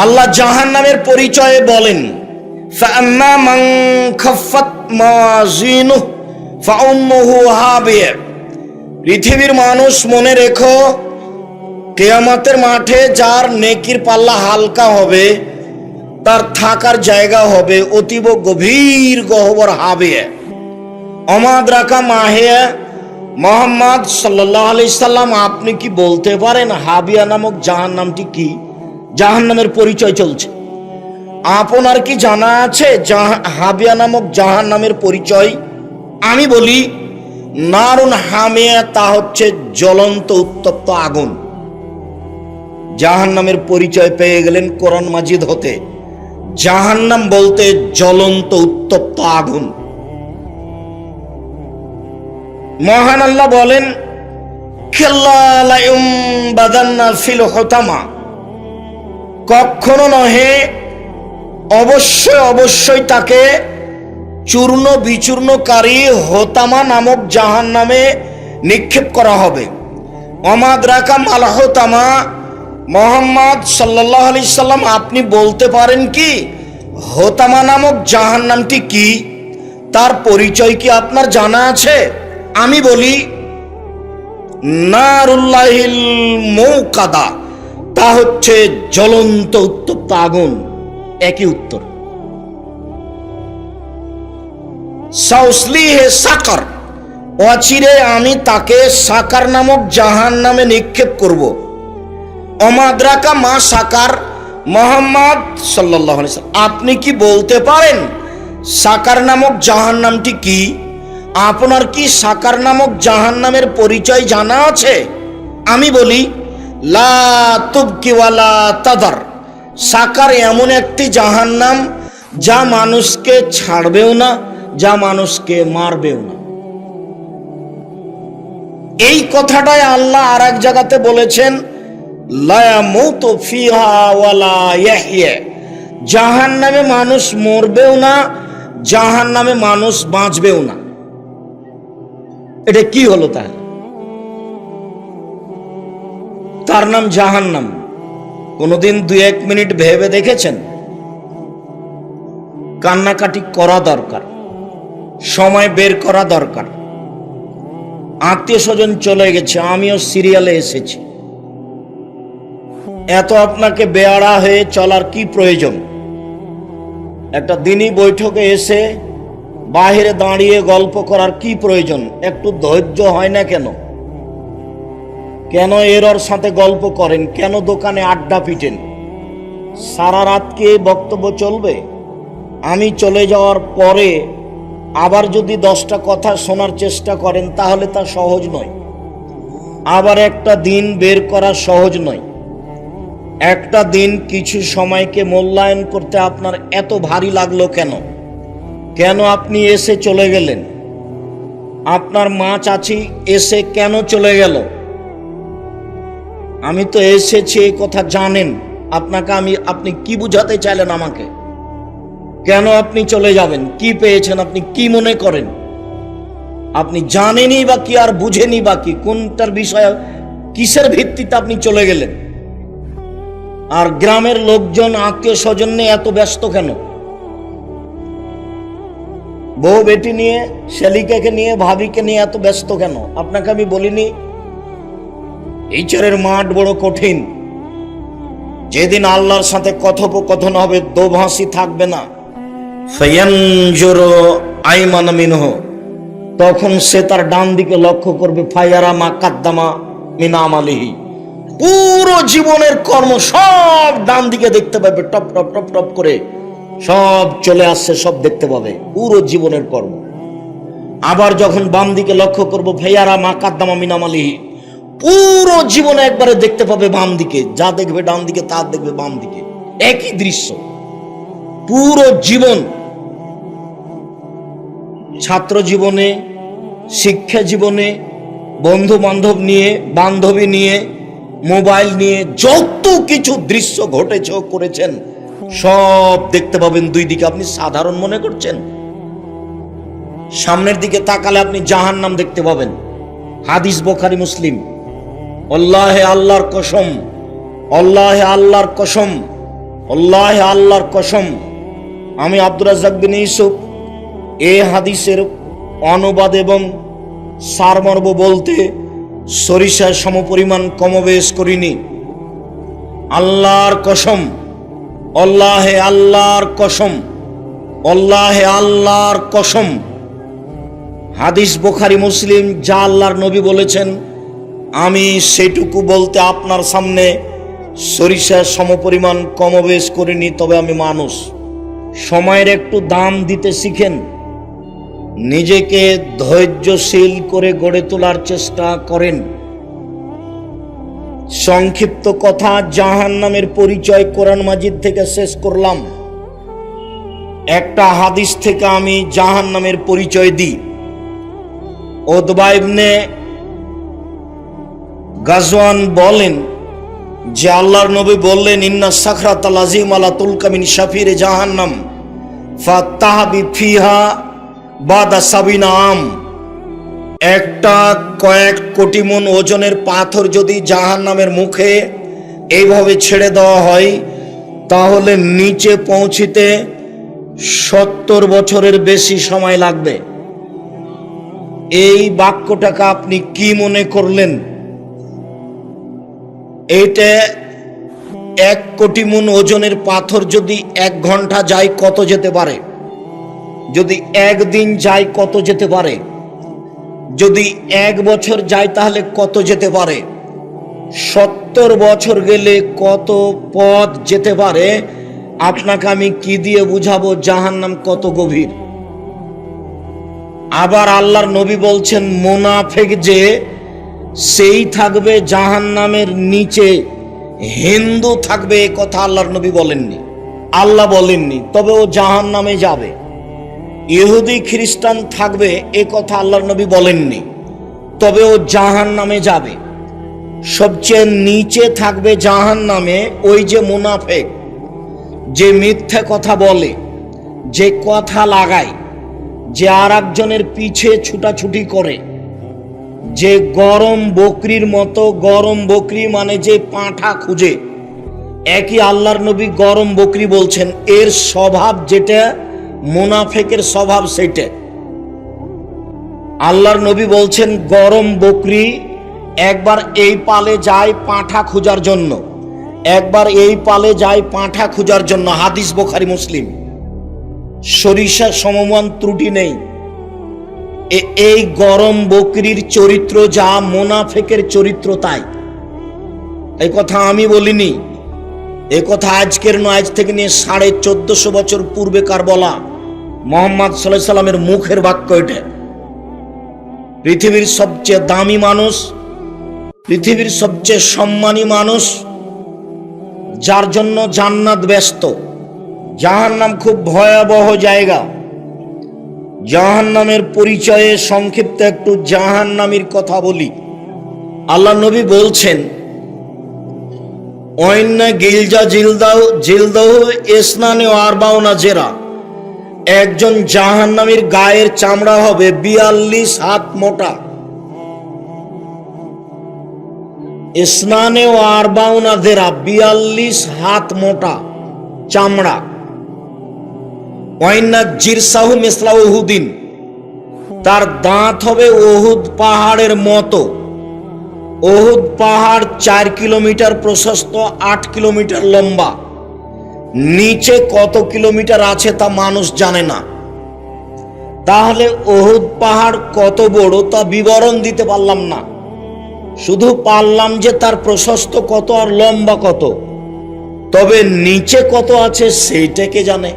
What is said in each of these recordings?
আল্লাহ জাহান্নামের পরিচয়ে বলেন, ফাআম্মা মান খাফফাত মাওয়াজিনুহু ফাউম্মুহু হাবিয়া। পৃথিবীর মানুষ মনে রেখো, কিয়ামতের মাঠে যার নেকির পাল্লা হালকা হবে তার থাকার জায়গা হবে অতীব গভীর গহ্বর হাবিয়া। অমাদ্রাকা মাহিয়া। মুহাম্মদ সাল্লাল্লাহু আলাইহি সাল্লাম, আপনি কি বলতে পারেন হাবিয়া নামক জাহান্নামটি কি? জাহান্নামের পরিচয় চলছে, আপনার কি জানা আছে হাবিয়া নামক জাহান্নামের পরিচয়? আমি বলি, নারুন হামিয়া, তা হচ্ছে জ্বলন্ত উত্তপ্ত আগুন। জাহান্নামের পরিচয় পেয়ে গেলেন কোরআন মাজিদ হতে। জাহান্নাম বলতে জ্বলন্ত উত্তপ্ত আগুন। মহান আল্লাহ বলেন, কাল্লা লা ইউমবাদান্না ফিল হুতামা। কখনো নহে, অবশ্যই অবশ্যই তাকে চূর্ণ বিচূর্ণকারী হোতামা নামক জাহান্নামে নিক্ষেপ করা হবে। অমাদ্রাকা মাল হোতামা। মুহাম্মদ সাল্লাল্লাহু আলাইহি সাল্লাম, আপনি বলতে পারেন কি হোতামা নামক জাহান্নামটি কি? তার পরিচয় কি আপনার জানা আছে? আমি বলি, নারুল্লাহিল মুকাদা, তা হচ্ছে জ্বলন্ত উত্তপ্ত আগুন। একই উত্তর। সাউসলিহে সাকার, অচিরে আমি তাকে সাকার নামক জাহান্নামে নিক্ষেপ করব। অমাদ্রাকা মা সাকার। মুহাম্মদ সাল্লাল্লাহু আলাইহি সাল্লাম, আপনি কি বলতে পারেন সাকার নামক জাহান্নামটি কি? আপনার কি সাকার নামক জাহান্নামের পরিচয় জানা আছে? আমি বলি, লা তুবকি ওয়ালা তাদার। সাকার এমন একটি জাহান্নাম যা মানুষকে ছাড়বেও না, যা মানুষকে মারবেও না। এই কথাটাই আল্লাহ আর এক জায়গাতে বলেছেন, লা ইয়ামুতু ফিহা ওয়ালা ইয়াহইয়া। জাহান্নামে মানুষ মরবেও না, জাহান্নামে মানুষ বাঁচবেও না। এটা কি হলো তাহলে? তার নাম জাহান্নাম। কোনদিন 2-1 মিনিট ভেবে দেখেছেন? কান্নাকাটি করা দরকার, সময় বের করা দরকার। আত্মীয় স্বজন চলে গেছে, আমিও সিরিয়ালে এসেছি। এত আপনাকে বেয়াড়া হয়ে চলার কি প্রয়োজন? একটা দিনই বৈঠকে এসে বাহিরে দাঁড়িয়ে গল্প করার কি প্রয়োজন? একটু ধৈর্য হয় না কেন? কেন এর সাথে গল্প করেন? কেন দোকানে আড্ডা পিটেন? সারা রাত কি বক্তব্য চলবে? আমি চলে যাওয়ার পরে আবার যদি 10টা কথা শোনার চেষ্টা করেন তাহলে তা সহজ নয়। আবার একটা দিন বের করা সহজ নয়। একটা দিন কিছু সময়কে মূল্যায়ন করতে আপনার এত ভারী লাগলো কেন? কেন আপনি এসে চলে গেলেন? আপনার মা চাচি এসে কেন চলে গেল? আমি তো এসেছি, এই কথা জানেন। আপনি কি বুঝাতে চাইলেন আমাকে? কেন আপনি চলে যাবেন? কি পেয়েছেন? আপনি কি মনে করেন? আপনি জানেনই বা কি আর বুঝেনি বা কি? কোনটার বিষয়ে, কিসের ভিত্তিতে আপনি চলে গেলেন? আর গ্রামের লোকজন, আত্মীয় স্বজন নিয়ে এত ব্যস্ত কেন? বউ বেটি নিয়ে, শালিকাকে নিয়ে, ভাবিকে নিয়ে এত ব্যস্ত কেন? আপনাকে আমি বলিনি ইচরের মাঠ বড় কঠিন। যেদিন আল্লাহর সাথে কথোপকথন হবে, দোভাষী থাকবে না। ফায়ানজুরু আইমানা মিনহু, তখন সে তার ডান দিকে লক্ষ্য করবে। ফায়ারা মা কাদ্দামা মিন আমালিহি, পুরো জীবনের কর্ম সব ডান দিকে দেখতে পাবে। টপ টপ টপ টপ করে সব চলে আসছে, সব দেখতে পাবে পুরো জীবনের কর্ম। আবার যখন বাম দিকে লক্ষ্য করব, ফায়ারা মা কাদ্দামা মিন আমালিহি, পুরো জীবনে একবারে দেখতে পাবে বাম দিকে। যা দেখবে ডান দিকে, তা দেখবে বাম দিকে। একই দৃশ্য পুরো জীবন। ছাত্র জীবনে, শিক্ষা জীবনে, বন্ধু বান্ধব নিয়ে, বান্ধবী নিয়ে, মোবাইল নিয়ে যত কিছু দৃশ্য ঘটেছে করেছেন সব দেখতে পাবেন দুই দিকে। আপনি সাধারণ মনে করছেন? সামনের দিকে তাকালে আপনি জাহান্নাম দেখতে পাবেন। হাদিস বুখারী মুসলিম। আল্লাহে আল্লাহর কসম, আল্লাহে আল্লাহর কসম, আল্লাহ আল্লাহর কসম, আমি আব্দুর রাজ্জাক বিন ইউসুফ এই হাদিসের অনুবাদ এবং সারমর্ম বলতে সরিষার সমপরিমাণ কমবেশ করিনি। আল্লাহর কসম, আল্লাহে আল্লাহর কসম, আল্লাহে আল্লাহর কসম। হাদিস বুখারী মুসলিম, যা আল্লাহর নবী বলেছেন আমি সেটুকু বলতে আপনার সামনে সরিষার সমপরিমাণ কমবেশ করিনি। তবে আমি মানুষ, সময়ের একটু দাম দিতে শিখেন, নিজেকে ধৈর্যশীল করে গড়ে তোলার চেষ্টা করেন। সংক্ষিপ্ত কথা, জাহান্নামের পরিচয় কোরআন মাজিদ থেকে শেষ করলাম। একটা হাদিস থেকে আমি জাহান্নামের পরিচয় দিই। উতবা ইবনে গাজওয়ান বলেন যে আল্লাহর নবী বললেন, ইন্না সাখরাতাল আযীম আলা তুলকা মিন শাফিরে জাহান্নাম ফাতাহাবি ফিহা বাদা সাবিনা আম। একটা কয়েক কোটি মন ওজনের পাথর যদি জাহান্নামের মুখে এইভাবে ছেড়ে দেওয়া হয় তাহলে নিচে পৌঁছিতে 70 বছরের বেশি সময় লাগবে। এই বাক্যটাকে আপনি কি মনে করলেন? এইটা 1 কোটি মন ওজনের পাথর যদি 1 ঘন্টা যায় কত যেতে পারে? যদি 1 দিন যায় কত যেতে পারে? যদি 1 বছর যায় তাহলে কত যেতে পারে? 70 বছর গেলে কত পথ যেতে পারে? আপনাকে আমি কি দিয়ে বুঝাবো জাহান্নাম কত গভীর? আবার আল্লাহর নবী বলছেন মুনাফিক যে সেই থাকবে জাহান্নামের নিচে, হিন্দু থাকবে, এ কথা আল্লাহর নবী বলেননি, আল্লাহ বলেননি, তবে ও জাহান্নামে যাবে। ইহুদি খ্রিস্টান থাকবে, এ কথা আল্লাহর নবী বলেননি, তবে ও জাহান্নামে যাবে। সবচেয়ে নিচে থাকবে জাহান্নামে ওই যে মুনাফিক, যে মিথ্যা কথা বলে, যে কথা লাগায়, যে আর একজনের পিছে ছুটাছুটি করে, যে গরম বকরির মতো, গরম বকরি মানে যে পাঁঠা খুঁজে, একই আল্লাহর নবী গরম বকরি বলছেন। এর স্বভাব যেটা, মুনাফিকের স্বভাব সেটা। আল্লাহর নবী বলছেন গরম বকরি একবার এই পালে যায় পাঁঠা খোঁজার জন্য, একবার এই পালে যায় পাঁঠা খোঁজার জন্য। হাদিস বুখারী মুসলিম, সরিষা সমমান ত্রুটি নেই। এই গরম বকরির চরিত্র যা, মুনাফিকের চরিত্র তাই। এই কথা আমি বলিনি, এ কথা আজকের নয়, আজ থেকে নিয়ে 1450 বছর পূর্বেকার বলা, মুহাম্মদ সাল্লাল্লাহু আলাইহি সাল্লামের মুখের বাক্য এটা। পৃথিবীর সবচেয়ে দামি মানুষ, পৃথিবীর সবচেয়ে সম্মানী মানুষ, যার জন্য জান্নাত ব্যস্ত, জাহান্নাম খুব ভয়াবহ জায়গা। জাহান্নামের পরিচয়ে সংক্ষিপ্ত একটু জাহান্নামীর কথা বলি। আল্লাহ নবী বলছেন ওয়াইন্না গিলজা জিলদাহু ইসনানে ওয়া আরবাউনা জেরা, একজন জাহান্নামীর গায়ের চামড়া হবে 42 হাত মোটা। ইসনানে ওয়া আরবাউনা জেরা, 42 হাত মোটা চামড়া। ওয়াইন্না জিরসাহু মিসলা উহুদিন, তার দাঁত হবে উহুদ পাহাড়ের মতো। উহুদ পাহাড় 4 কিলোমিটার প্রশস্ত, 8 কিলোমিটার লম্বা। নিচে কত কিলোমিটার আছে তা মানুষ জানে না। তাহলে উহুদ পাহাড় কত বড় তা বিবরণ দিতে পারলাম না, শুধু পারলাম যে তার প্রশস্ত কত আর লম্বা কত। তবে নিচে কত আছে সেইটাকে জানে।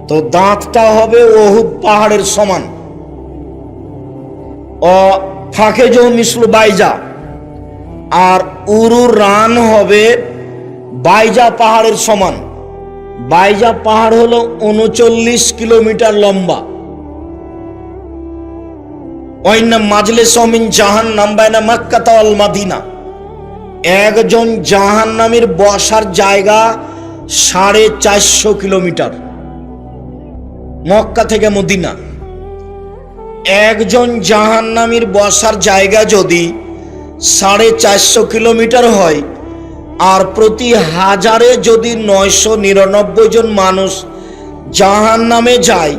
তো দাঁতটা হবে উহুদ পাহাড়ের সমান। ফাঁকে যে মিসলু বাইজা, আর উরুর রান হবে বাইজা পাহাড়ের সমান। বাইজা পাহাড় হলো 39 কিলোমিটার লম্বা। ওয়াইন্না মাজলিস মিন জাহান্নাম বাইনা মক্কা ওয়াল মদিনা, একজন জাহান্নামীর বসার জায়গা 450 কিলোমিটার, মক্কা থেকে মদিনা। একজন জাহান্নামীর বসার জায়গা যদি 450 কিলোমিটার হয়, আর প্রতি হাজারে যদি 999 জন মানুষ জাহান্নামে যায়,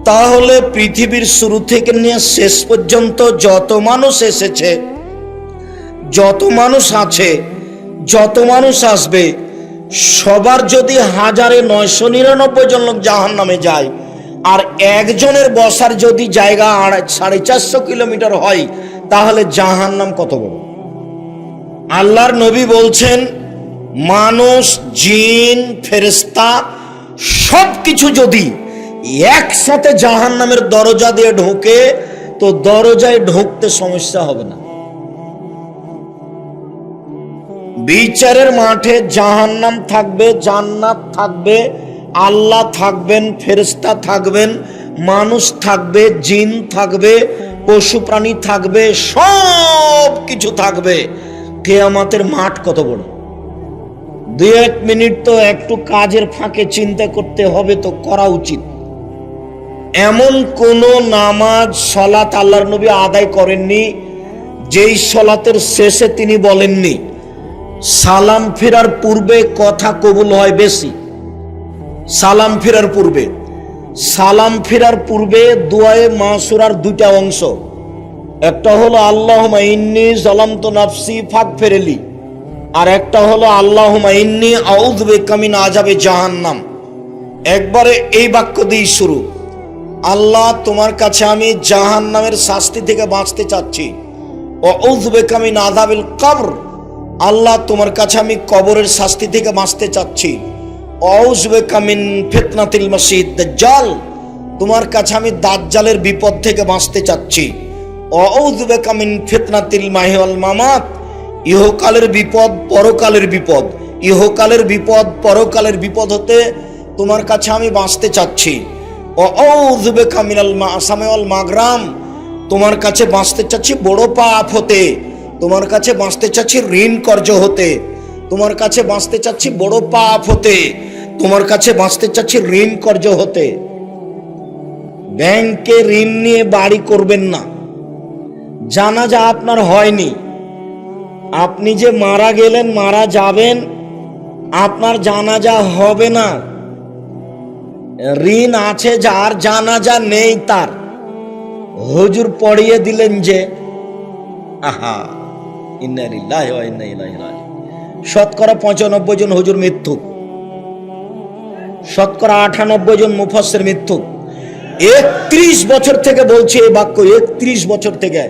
তাহলে পৃথিবীর শুরু থেকে নিয়ে শেষ পর্যন্ত যত মানুষ এসেছে, যত মানুষ আছে, যত মানুষ আসবে, সবার যদি 1999 জন লোক জাহান্নামে যায়, আর একজনের বসার যদি জায়গা 450 কিলোমিটার হয়, তাহলে জাহান্নাম কত বড়। আল্লাহর নবী বলছেন, মানুষ, জিন, ফেরেশতা সবকিছু যদি একসাথে জাহান্নামের দরজা দিয়ে ঢোকে, তো দরজায় ঢুকতে সমস্যা হবে না। বিচারের মাঠে জাহান্নাম থাকবে, জান্নাত থাকবে, আল্লাহ থাকবেন, ফেরেশতা থাকবেন, মানুষ থাকবে, জিন থাকবে, পশু প্রাণী থাকবে, সব কিছু থাকবে। কিয়ামতের মাঠ কত বড়। 2-1 মিনিট তো একটু কাজের ফাঁকে চিন্তা করতে হবে, তো করা উচিত। এমন কোন নামাজ, সালাত আল্লাহর নবী আদায় করেননি যেই সালাতের শেষে তিনি বলেননি সালাম ফেরার পূর্বে কথা কবুল হয় বেশি। সালাম ফেরার পূর্বে, সালাম ফেরার পূর্বে দুআয়ে মাসুরার 2টা অংশ। একটা হলো আল্লাহুম্মা ইন্নী যালামতু নাফসি ফাগফিরলি, আর একটা হলো আল্লাহুম্মা ইন্নী আউযু বিকা মিন আযাবি জাহান্নাম। একবারে এই বাক্য দিয়ে শুরু, আল্লাহ তোমার কাছে আমি জাহান্নামের শাস্তি থেকে বাঁচতে চাচ্ছি। আউযু বিকা মিন আযাবিল কবর, আল্লাহ তোমার কাছে আমি কবরের শাস্তি থেকে বাঁচতে চাচ্ছি। আউযু বিকা মিন ফিতনাতিল মাসিহিদ দাজ্জাল, তোমার কাছে আমি দাজ্জালের বিপদ থেকে বাঁচতে চাচ্ছি। আউযু বিকা মিন ফিতনাতিল মাহি ওয়াল মামাত, ইহকালের বিপদ, পরকালের বিপদ, ইহকালের বিপদ, পরকালের বিপদ হতে তোমার কাছে আমি বাঁচতে চাচ্ছি। আউযু বিকা মিনাল মাসামি ওয়াল মাগরাম, তোমার কাছে বাঁচতে চাচ্ছি বড় পাপ হতে, তোমার কাছে বাঁচতে চাচ্ছি ঋণ কর্য হতে, তোমার কাছে বাঁচতে চাচ্ছি বড় পাপ হতে, তোমার কাছে বাঁচতে চাচ্ছি ঋণ কর্য হতে। ব্যাংকে ঋণ নিয়ে বাড়ি করবেন না। জানাজা আপনার হয়নি, আপনি যে মারা গেলেন, মারা যাবেন, আপনার জানাজা হবে না। ঋণ আছে যার, জানাজা নেই তার। হুজুর পড়িয়ে দিলেন যে আহা ইন্না লিল্লাহি ওয়া ইন্না ইলাইহি রাজিউন, শতকরা 95 জন হুজুর মিথ্যুক, শতকরা 98 জন মুফাসসির মিথ্যুক। 31 বছর থেকে বলছি এই বাক্য, 31 বছর থেকে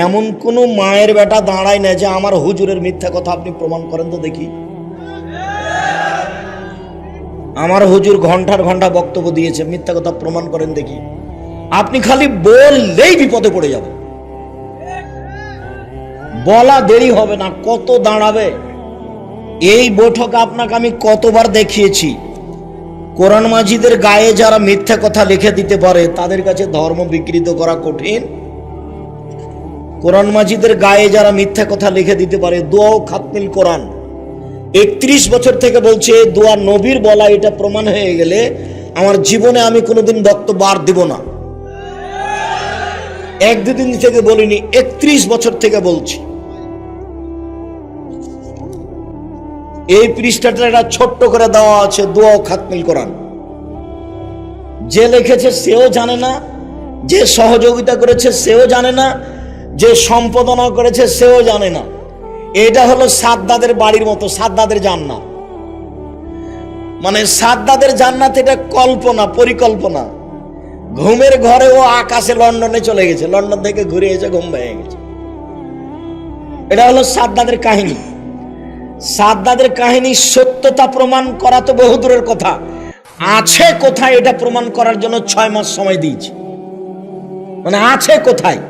এমন কোন মায়ের বেটা দাঁড়ায় না যে আমার হুজুরের মিথ্যা কথা আপনি প্রমাণ করেন তো দেখি। আমার হুজুর ঘন্টার ঘন্টা বক্তব্য দিয়েছে, মিথ্যা কথা প্রমাণ করেন দেখি। আপনি খালি বললেই বিপদে পড়ে যাবে, বলা দেরি হবে না, কত দাঁড়াবে। এই বৈঠক আপনাকে আমি কতবার দেখিয়েছি, কোরআন মাজিদের গায়ে যারা মিথ্যা কথা লিখে দিতে পারে তাদের কাছে ধর্ম বিকৃত করা কঠিন। কোরআন মাজিদের গায়ে যারা মিথ্যা কথা লিখে দিতে পারে, দোয়া ও খাতমিল কোরআন 31 বছর থেকে বলছে, দোয়া নবীর বলা, এটা প্রমাণ হয়ে গেলে আমার জীবনে আমি কোনোদিন বক্তব্য আর দিব না। 1-2 দিন থেকে বলিনি, 31 বছর থেকে বলছি। এই পৃষ্ঠাটা একটা ছোট্ট করে দেওয়া আছে, দোয়া ও খাতমিল কোরআন। যে লিখেছে সেও জানে না, যে সহযোগিতা করেছে সেও জানে না, যে সম্পাদনা করেছে সেও জানে না। এটা হলো সাদ্দাদের বাড়ির মতো, সাদ্দাদের জান্নাত। মানে সাদ্দাদের জান্নাত এটা কল্পনা, পরিকল্পনা। ঘুমের ঘরে ও আকাশে লন্ডনে চলে গেছে, লন্ডন থেকে ঘুরে এসে ঘুম ভেঙে গেছে। এটা হলো সাদ্দাদের কাহিনী। সাদ্দাদের কাহিনী সত্যতা প্রমাণ করা তো বহুদূরের কথা, আছে কোথায় এটা প্রমাণ করার জন্য 6 মাস সময় দিয়েছি। মানে আছে কোথায়,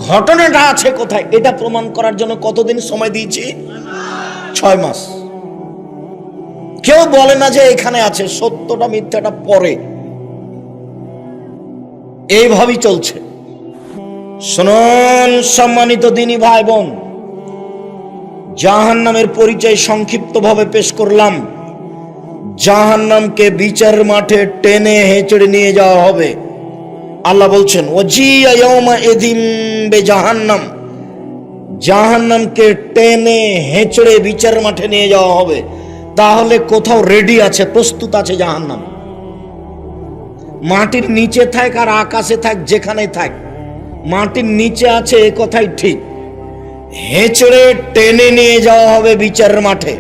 ঘটনাটা আছে কোথায়, এটা প্রমাণ করার জন্য কতদিন সময় দিয়েছি? 6 মাস। কেউ বলে না যে এখানে আছে, সত্যটা মিথ্যাটা পরে। এইভাবেই চলছে। শুনুন সম্মানিত দিনী ভাই বোন, জাহান্নামের পরিচয় সংক্ষিপ্তভাবে পেশ করলাম। জাহান্নামকে বিচারের মাঠে টেনে হেঁচড়ে নিয়ে যাওয়া হবে। আল্লাহ বলছেন, ওয়াজিয়া ইয়াউমা ইযিম বিজাহান্নাম, জাহান্নামকে টেনে হেঁচড়ে বিচার মাঠে নিয়ে যাওয়া হবে, তাহলে কোথাও রেডি আছে, প্রস্তুত আছে জাহান্নাম। মাটির নিচে থাক আর আকাশে থাক, যেখানে থাক, মাটির নিচে আছে এ কথাই ঠিক, হেঁচড়ে টেনে নিয়ে যাওয়া হবে বিচারের মাঠে।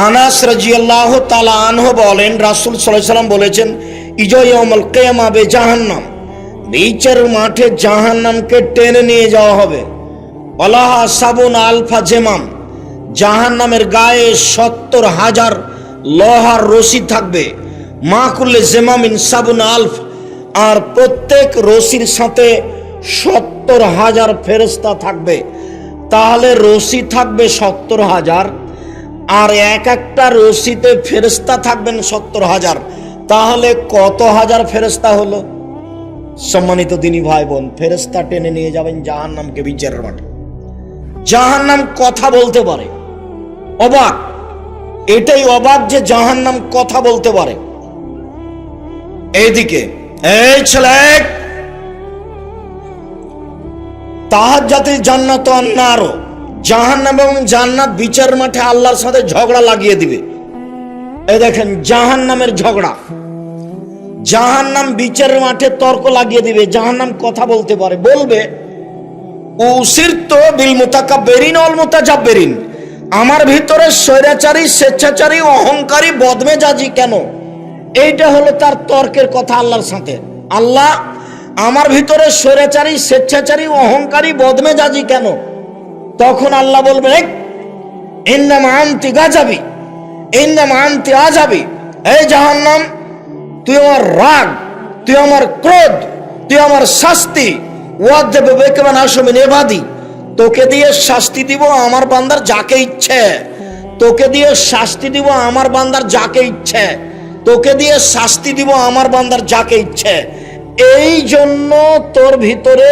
আনাস রাদিয়াল্লাহু তাআলা আনহু বলেন, রাসূল সাল্লাল্লাহু আলাইহি ওয়াসাল্লাম বলেছেন, ইজা ইয়াউমুল কিয়ামা বে জাহান্নাম, বিচারের মাঠে জাহান্নামকে টেনে নিয়ে যাওয়া হবে। ওয়ালাহা সাবুন আলফা জেমাম, জাহান্নামের গায়ে 70,000 লোহার রশি থাকবে। মা কুল্লে জেমামিন সাবুন আলফ, আর প্রত্যেক রশির সাথে 70,000 ফেরেশতা থাকবে। তাহলে রশি থাকবে 70,000, আর এক একটা রশিতে ফেরেশতা থাকবেন 70,000, তাহলে কত হাজার ফেরেশতা হলো? সম্মানিত দিনী ভাই বোন, ফেরেশতা টেনে নিয়ে যাবেন জাহান্নামকে বিচারের মাঠে। জাহান্নাম কথা বলতে পারে, অবাক, এটাই অবাক যে জাহান্নাম কথা বলতে পারে। এইদিকে এই ছেলে, তাহাজ্জাতিল জান্নাত ওয়ান নার, জাহান্নাম এবং জান্নাত বিচারের মাঠে আল্লাহর সাথে ঝগড়া লাগিয়ে দিবে। এই দেখেন জাহান্নামের ঝগড়া, জাহান্নাম বিচারের মাঠে তর্ক লাগিয়ে দিবে। জাহান্নাম কথা বলতে পারে, বলবে উসিরতু বিল মুতাকাব্বিরিন ওয়াল মুতাজাব্বিরিন, আমার ভিতরে স্বৈরাচারী, স্বেচ্ছাচারী, অহংকারী, বদমেজাজি কেন? এইটা হলো তার তর্কের কথা আল্লাহর সাথে। আল্লাহ, আমার ভিতরে স্বৈরাচারী, স্বেচ্ছাচারী, অহংকারী, বদমেজাজি কেন? তখন আল্লাহ বলবেন, ইন্নামা আনতি গাজাবি, ইন্নামা আনতি আজাবি, এই জাহান্নাম, তুই আমার রাগ, তুই আমার ক্রোধ, তুই আমার শাস্তি, ওয়াদেব বেকমান আশমিন এবাদি, তোকে দিয়ে শাস্তি দিব আমার বান্দার যাকে ইচ্ছে, তোকে দিয়ে শাস্তি দিব আমার বান্দার যাকে ইচ্ছে, তোকে দিয়ে শাস্তি দিব আমার বান্দার যাকে ইচ্ছে। এই জন্য তোর ভিতরে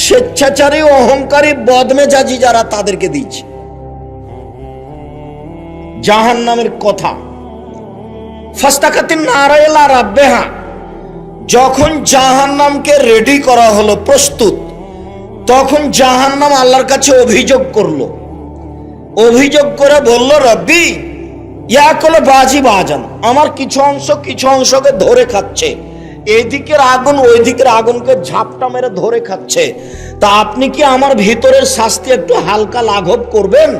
স্বেচ্ছাচারী, অহংকারী, বদমেজাজি যারা, তাদেরকে দিচ্ছে। জাহান্নামের কথা। ফাস্তাকাতিন নারা ইলা রাব্বিহা, যখন জাহান্নামকে রেডি করা হলো, প্রস্তুত, তখন জাহান্নাম আল্লাহর কাছে অভিযোগ করলো। অভিযোগ করে বলল, রব্বি ইয়াকুলু বাজি বাজান, আমার কিছু অংশকে ধরে খাচ্ছে, এইদিকের আগুন ওই দিকের আগুনকে ঝাপটা মেরে ধরে খাচ্ছে, তা আপনি কি আমার ভিতরের শাস্তি একটু হালকা লাঘব করবেন?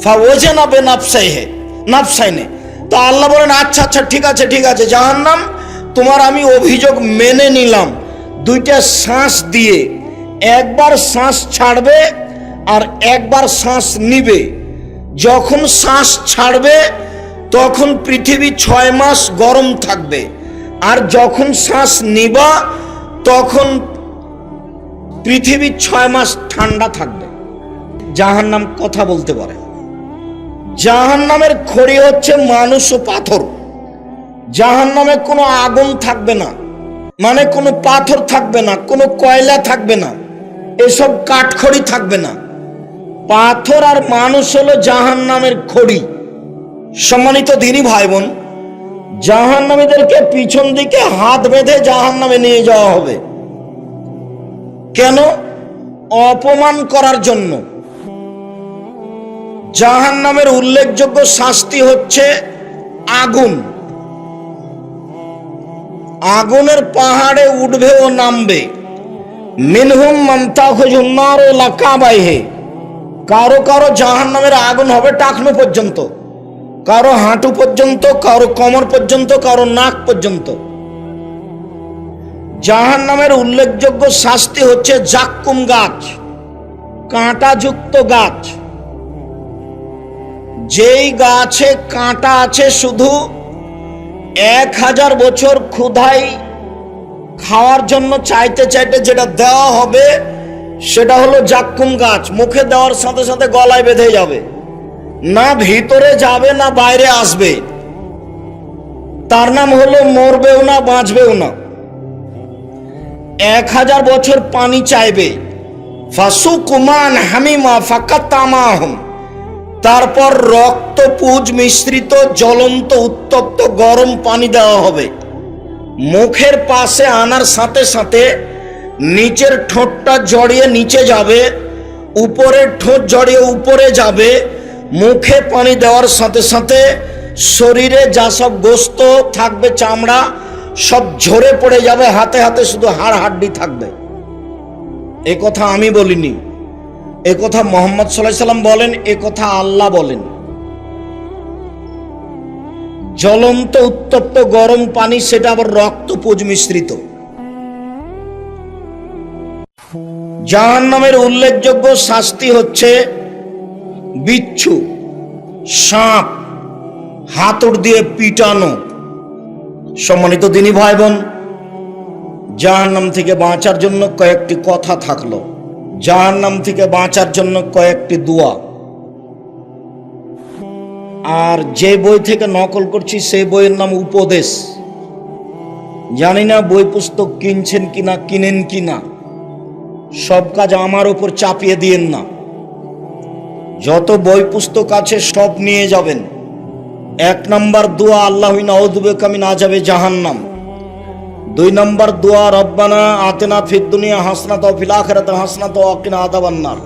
ফাওয়াজানা বিনাফসাইহি নাফসাইনে, তো আল্লাহ বলেন, আচ্ছা আচ্ছা, ঠিক আছে ঠিক আছে জাহান্নাম, তোমার আমি অভিযোগ মেনে নিলাম। দুইটা শ্বাস দিয়ে, একবার শ্বাস ছাড়বে আর একবার শ্বাস নিবে। যখন শ্বাস ছাড়বে তখন পৃথিবী 6 মাস গরম থাকবে, আর যখন শ্বাস নিবা তখন পৃথিবী 6 মাস ঠান্ডা থাকবে। জাহান্নাম কথা বলতে পারে। জাহান্নামের খড়ি হচ্ছে মানুষ ও পাথর। জাহান্নামে কোনো আগুন থাকবে না, মানে কোনো পাথর থাকবে না, কোনো কয়লা থাকবে না, এসব কাঠখড়ি থাকবে না। পাথর আর মানুষ হলো জাহান্নামের খড়ি। সম্মানিত দিনী ভাই বোন, জাহান্নামীদেরকে পিছন দিকে হাত বেঁধে জাহান্নামে নিয়ে যাওয়া হবে। কেন? অপমান করার জন্য। জাহান্নামের উল্লেখযোগ্য শাস্তি হচ্ছে আগুন। আগুনের পাহাড়ে উঠবে ও নামবে। মিনহুম মান তাখুযুন নার ইলা কাবাইহি, কারো কারো জাহান্নামের আগুন হবে টাকনু পর্যন্ত, কারো হাঁটু পর্যন্ত, কারো কোমর পর্যন্ত, কারো নাক পর্যন্ত। জাহান্নামের উল্লেখযোগ্য শাস্তি হচ্ছে জাক্কুম গাছ, কাঁটাযুক্ত গাছ। যেই গাছে কাঁটা আছে, শুধু 1000 বছর ক্ষুধায় খাওয়ার জন্য চাইতে চাইতে যেটা দেওয়া হবে সেটা হলো জাক্কুম গাছ। মুখে দেওয়ার সাথে সাথে গলায় বেঁধে যাবে, না ভিতরে যাবে না বাইরে আসবে। তার নাম হলো মরবেও না বাঁচবেও না। 1000 বছর পানি চাইবে। ফাসুকুমান হামিমা ফাকাতামাহুম, তারপর রক্তপুঁজ মিশ্রিত জ্বলন্ত উত্তপ্ত গরম পানি দেওয়া হবে। মুখের পাশে আনার সাথে সাথে নিচের ঠোঁটটা জড়িয়ে নিচে যাবে, উপরের ঠোঁট জড়িয়ে উপরে যাবে। মুখে পানি দেওয়ার সাথে সাথে শরীরে যা সব গোস্ত থাকবে, চামড়া সব ঝরে পড়ে যাবে, হাতে হাতে শুধু হাড় হাড্ডি থাকবে। এ কথা আমি বলিনি, এ কথা মুহাম্মদ সাল্লাল্লাহু আলাইহি সাল্লাম বলেন, এ কথা আল্লাহ বলেন। জ্বলন্ত উত্তপ্ত গরম পানি, সেটা আবার রক্তপুঞ্জ মিশ্রিত। জাহান্নামের উল্লেখযোগ্য শাস্তি হচ্ছে বিচ্ছু, সাপ, হাতুড় দিয়ে পিটানো। সম্মানিত দিনী ভাই বোন, জাহান্নাম থেকে বাঁচার জন্য কয়েকটি কথা থাকলো, জাহান্নাম থেকে বাঁচার জন্য কয়েকটি দোয়া। আর যে বই থেকে নকল করছি সেই বইয়ের নাম উপদেশ। জানি না বই পুস্তক কিনছেন কিনা, কিনেন কিনা, সব কাজ আমার উপর চাপিয়ে দিয়েন না। যত বই পুস্তক আছে সব নিয়ে যাবেন। 1 নম্বর দোয়া, আল্লাহু নাউযু বিকা মিন আযাবে জাহান্নাম। 2 নম্বর দোয়া, রব্বানা আতিনা ফিদ দুনিয়া হাসানাতাও ওয়া ফিল আখিরাতি হাসানাতাও ওয়া কিনা আযাবান নার।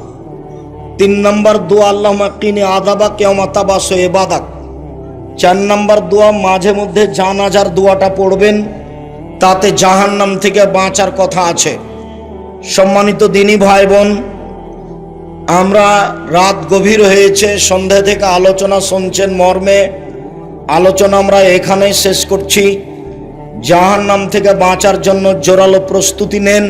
3 নম্বর দোয়া, আল্লাহুম্মা কিনি আযাবাক ইয়াওমা তাবাসু ইবাদাক। 4 নম্বর দোয়া, মাঝে মধ্যে জানাজার দোয়াটা পড়বেন, তাতে জাহান্নাম থেকে বাঁচার কথা আছে। সম্মানিত দিনী ভাই বোন, আমরা রাত গভীর হয়েছে, সন্ধ্যা থেকে আলোচনা শুনছেন মর্মে। আলোচনা আমরা এখানেই শেষ করছি। জাহান্নাম থেকে বাঁচার জন্য জোরালো প্রস্তুতি নেন।